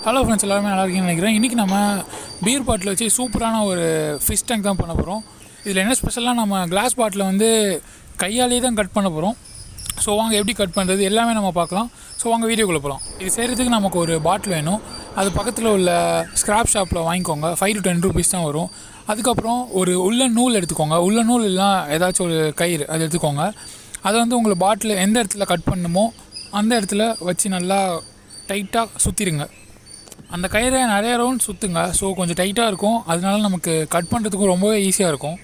Hello friends, எல்லாருமே நல்லா இருக்கீங்கன்னு நினைக்கிறேன். இன்றைக்கி நம்ம பீர் பாட்டில் வச்சு சூப்பரான ஒரு ஃபிஷ் டேங்க் தான் பண்ண போகிறோம். இதில் என்ன ஸ்பெஷலாக நம்ம கிளாஸ் பாட்டில் வந்து கையாலேயே தான் கட் பண்ண போகிறோம். ஸோ வாங்க எப்படி கட் பண்ணுறது எல்லாமே நம்ம பார்க்கலாம். ஸோ வாங்க வீடியோக்குள்ளே போகலாம். இது செய்கிறதுக்கு நமக்கு ஒரு பாட்டில் வேணும். அது பக்கத்தில் உள்ள ஸ்க்ராப் ஷாப்பில் வாங்கிக்கோங்க. 5 to 10 rupees தான் வரும். அதுக்கப்புறம் ஒரு உள்ளன் நூல் எடுத்துக்கோங்க. உள்ளன் நூல் இல்லைனா ஏதாச்சும் ஒரு கயிறு அது எடுத்துக்கோங்க. அதை வந்து உங்களை பாட்டில் எந்த இடத்துல கட் பண்ணணுமோ அந்த இடத்துல வச்சு நல்லா டைட்டாக சுற்றிடுங்க. அந்த கயிறை நிறைய ரவுண்ட் சுற்றுங்க. ஸோ கொஞ்சம் டைட்டாக இருக்கும். அதனால நமக்கு கட் பண்ணுறதுக்கும் ரொம்பவே ஈஸியாக இருக்கும்.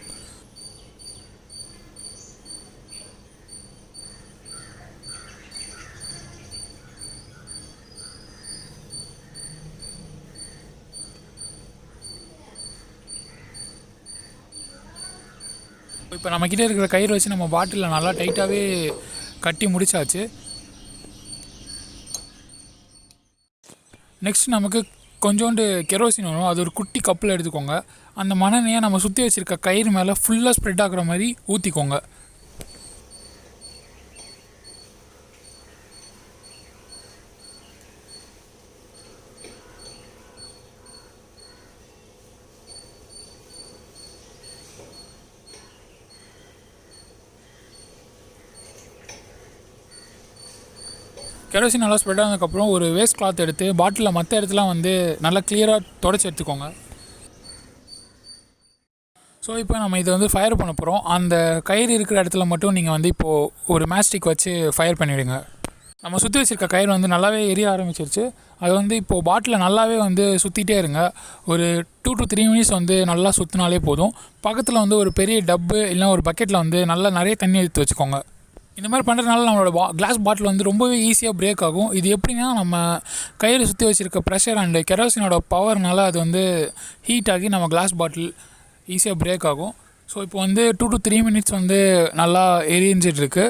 இப்போ நம்மக்கிட்ட இருக்கிற கயிறு வச்சு நம்ம பாட்டிலில் நல்லா டைட்டாகவே கட்டி முடிச்சாச்சு. நெக்ஸ்ட் நமக்கு கொஞ்சோண்டு கெரோசின் வரும். அது ஒரு குட்டி கப்பில் எடுத்துக்கோங்க. அந்த மணெண்ணெயை நம்ம சுற்றி வச்சுருக்க கயிறு மேலே ஃபுல்லாக ஸ்ப்ரெட் ஆகிற மாதிரி ஊற்றிக்கோங்க. கெரோசின் நல்லா ஸ்ப்ரெட் ஆனதுக்கப்புறம் ஒரு வேஸ்ட் கிளாத் எடுத்து பாட்டிலில் மற்ற இடத்துலாம் வந்து நல்லா கிளியராக தொடச்சி எடுத்துக்கோங்க. ஸோ இப்போ நம்ம இதை வந்து ஃபயர் பண்ண போகிறோம். அந்த கயிறு இருக்கிற இடத்துல மட்டும் நீங்கள் வந்து இப்போது ஒரு மேஸ்டிக் வச்சு ஃபயர் பண்ணிவிடுங்க. நம்ம சுற்றி வச்சுருக்க கயிறு வந்து நல்லாவே எரிய ஆரம்பிச்சிருச்சு. அது வந்து இப்போது பாட்டிலில் நல்லாவே வந்து சுற்றிட்டே இருங்க. ஒரு 2 to 3 minutes வந்து நல்லா சுற்றினாலே போதும். பக்கத்தில் வந்து ஒரு பெரிய டப்பு இல்லைனா ஒரு பக்கெட்டில் வந்து நல்லா நிறைய தண்ணி எடுத்து வச்சுக்கோங்க. இந்த மாதிரி பண்ணுறதுனால நம்மளோட கிளாஸ் பாட்டில் வந்து ரொம்பவே ஈஸியாக பிரேக் ஆகும். இது எப்படின்னா நம்ம கயிறு சுற்றி வச்சுருக்க ப்ரெஷர் அண்டு கெரோசினோட பவர்னால அது வந்து ஹீட் ஆகி நம்ம கிளாஸ் பாட்டில் ஈஸியாக பிரேக் ஆகும். ஸோ இப்போ வந்து 2 to 3 minutes வந்து நல்லா எரிஞ்சிட்ருக்கு.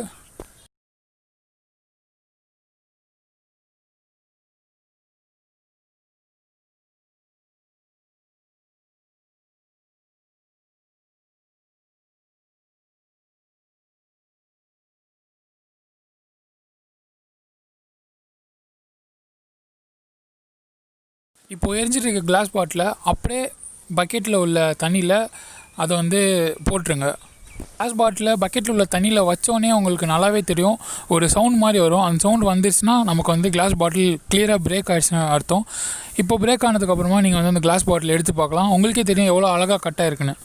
இப்போது எரிஞ்சிட்டு இருக்க கிளாஸ் பாட்டில் அப்படியே பக்கெட்டில் உள்ள தண்ணியில் அதை வந்து போட்டுருங்க. கிளாஸ் பாட்டில் பக்கெட்டில் உள்ள தண்ணியில் வச்சோடனே உங்களுக்கு நல்லாவே தெரியும், ஒரு சவுண்ட் மாதிரி வரும். அந்த சவுண்ட் வந்துருச்சுன்னா நமக்கு வந்து கிளாஸ் பாட்டில் கிளியராக பிரேக் ஆகிடுச்சுன்னு அர்த்தம். இப்போ பிரேக் ஆனதுக்கப்புறமா நீங்கள் வந்து அந்த கிளாஸ் பாட்டில் எடுத்து பார்க்கலாம். உங்களுக்கே தெரியும் எவ்வளோ அழகாக கட் ஆகிருக்குன்னு.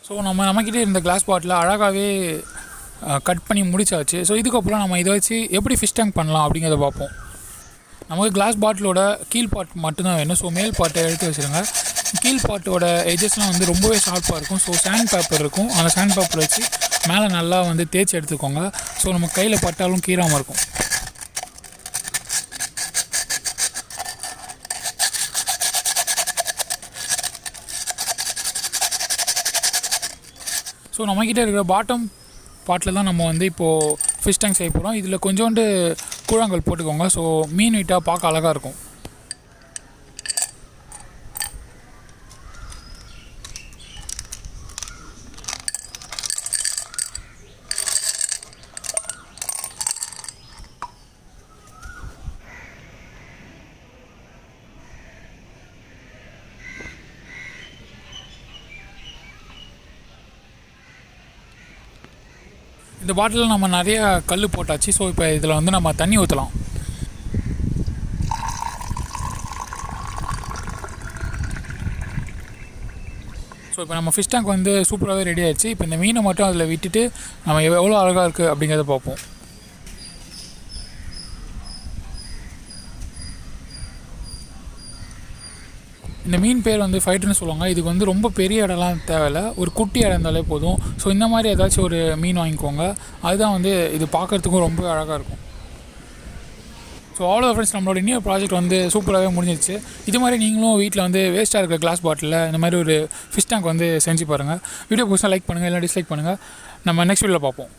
ஸோ நம்மக்கிட்டே இருந்த கிளாஸ் பாட்டில் அழகாகவே கட் பண்ணி முடிச்சாச்சு. ஸோ இதுக்கப்புறம் நம்ம இதை வச்சு எப்படி ஃபிஷ் டேங்க் பண்ணலாம் அப்படிங்கிறத பார்ப்போம். நமக்கு கிளாஸ் பாட்டிலோட கீழ் பாட் மட்டும்தான் வேணும். ஸோ மேல் பாட்டை எடுத்து வச்சுருங்க. கீழ் பாட்டோட எஜஸ்லாம் வந்து ரொம்பவே ஷார்ப்பாக இருக்கும். ஸோ சாண்ட் பேப்பர் இருக்கும். அந்த சாண்ட் பேப்பர் வச்சு மேலே நல்லா வந்து தேய்ச்சி எடுத்துக்கோங்க. ஸோ நம்ம கையில் பட்டாலும் கீறாமல் இருக்கும். ஸோ நம்மக்கிட்ட இருக்கிற பாட்டம் பாட்டில் தான் நம்ம வந்து இப்போது ஃபிஷ் டேங்க் செய்ய போகிறோம். இதில் கொஞ்சோண்டு கூழாங்கல் போட்டுக்கோங்க. ஸோ மீன் நீட்டாக பார்க்க அழகாக இருக்கும். இந்த பாட்டிலில் நம்ம நிறைய கல் போட்டாச்சு. ஸோ இப்போ இதில் வந்து நம்ம தண்ணி ஊற்றலாம். ஸோ இப்போ நம்ம ஃபிஷ் டேங்க் வந்து சூப்பராகவே ரெடி ஆகிடுச்சு. இப்போ இந்த மீனை மட்டும் அதில் விட்டுட்டு நம்ம எவ்வளோ அழகாக இருக்குது அப்படிங்கிறத பார்ப்போம். இந்த மீன் பேர் வந்து ஃபைட்டர்னு சொல்லுவாங்க. இதுக்கு வந்து ரொம்ப பெரிய இடம்லாம் தேவையில்லை, ஒரு குட்டி இடம் இருந்தாலே போதும். ஸோ இந்த மாதிரி ஏதாச்சும் ஒரு மீன் வாங்கிக்கோங்க. அதுதான் வந்து இது பார்க்குறதுக்கும் ரொம்ப அழகாக இருக்கும். ஸோ அவ்வளோ ஃப்ரெண்ட்ஸ், நம்மளோட இன்னொரு ப்ராஜெக்ட் வந்து சூப்பராகவே முடிஞ்சிருச்சு. இது மாதிரி நீங்களும் வீட்டில் வந்து வேஸ்ட்டாக இருக்கிற கிளாஸ் பாட்டிலில் இந்த மாதிரி ஒரு ஃபிஷ் டேங்க் வந்து செஞ்சு பாருங்கள். வீடியோ பிடிச்சா லைக் பண்ணுங்கள், இல்லை டிஸ்லைக் பண்ணுங்கள். நம்ம நெக்ஸ்ட் வீடியோவில் பார்ப்போம்.